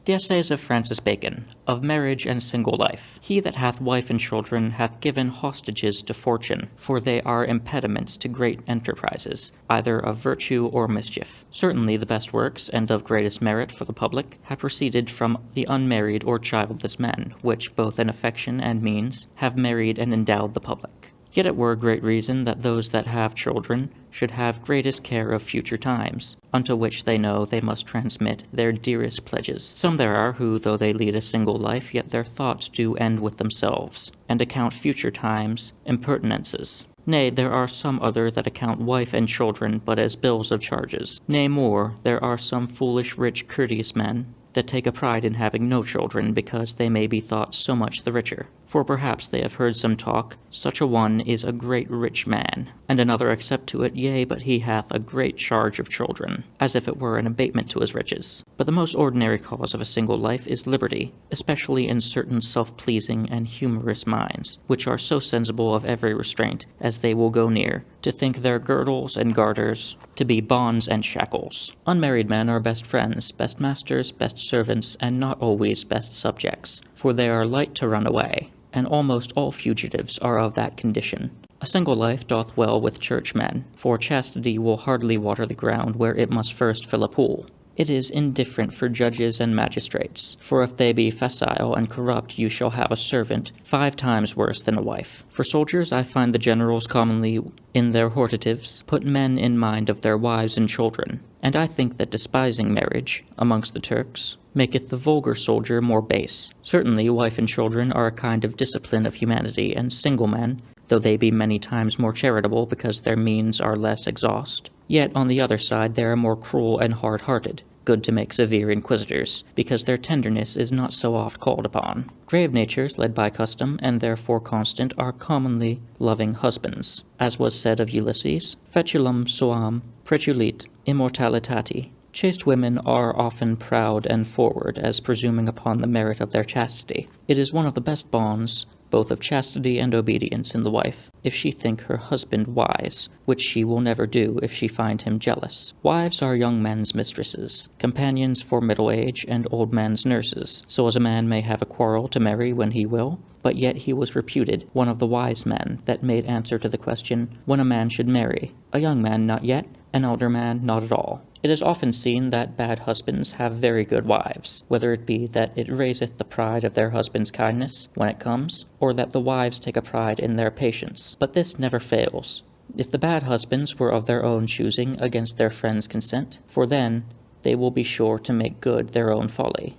The Essays of Francis Bacon, of Marriage and Single Life. He that hath wife and children hath given hostages to fortune, for they are impediments to great enterprises, either of virtue or mischief. Certainly the best works, and of greatest merit for the public, have proceeded from the unmarried or childless men, which, both in affection and means, have married and endowed the public. Yet it were great reason that those that have children should have greatest care of future times, unto which they know they must transmit their dearest pledges. Some there are who, though they lead a single life, yet their thoughts do end with themselves, and account future times impertinences. Nay, there are some other that account wife and children but as bills of charges. Nay more, there are some foolish rich courteous men that take a pride in having no children, because they may be thought so much the richer. For perhaps they have heard some talk, such a one is a great rich man, and another accept to it, yea, but he hath a great charge of children, as if it were an abatement to his riches. But the most ordinary cause of a single life is liberty, especially in certain self-pleasing and humorous minds, which are so sensible of every restraint, as they will go near, to think their girdles and garters to be bonds and shackles. Unmarried men are best friends, best masters, best servants, and not always best subjects, for they are light to run away, and almost all fugitives are of that condition. A single life doth well with churchmen, for chastity will hardly water the ground where it must first fill a pool. It is indifferent for judges and magistrates, for if they be facile and corrupt, you shall have a servant 5 times worse than a wife. For soldiers, I find the generals commonly, in their hortatives, put men in mind of their wives and children, and I think that despising marriage, amongst the Turks, maketh the vulgar soldier more base. Certainly, wife and children are a kind of discipline of humanity, and single men, though they be many times more charitable because their means are less exhaust, yet on the other side they are more cruel and hard-hearted, good to make severe inquisitors, because their tenderness is not so oft called upon. Grave natures, led by custom, and therefore constant, are commonly loving husbands. As was said of Ulysses, Feculum suam pretulit immortalitati. Chaste women are often proud and forward, as presuming upon the merit of their chastity. It is one of the best bonds, both of chastity and obedience in the wife, if she think her husband wise, which she will never do if she find him jealous. Wives are young men's mistresses, companions for middle age, and old men's nurses, so as a man may have a quarrel to marry when he will, but yet he was reputed one of the wise men that made answer to the question, when a man should marry, a young man not yet, an elder man not at all. It is often seen that bad husbands have very good wives, whether it be that it raiseth the pride of their husband's kindness when it comes, or that the wives take a pride in their patience. But this never fails, if the bad husbands were of their own choosing against their friends' consent, for then they will be sure to make good their own folly.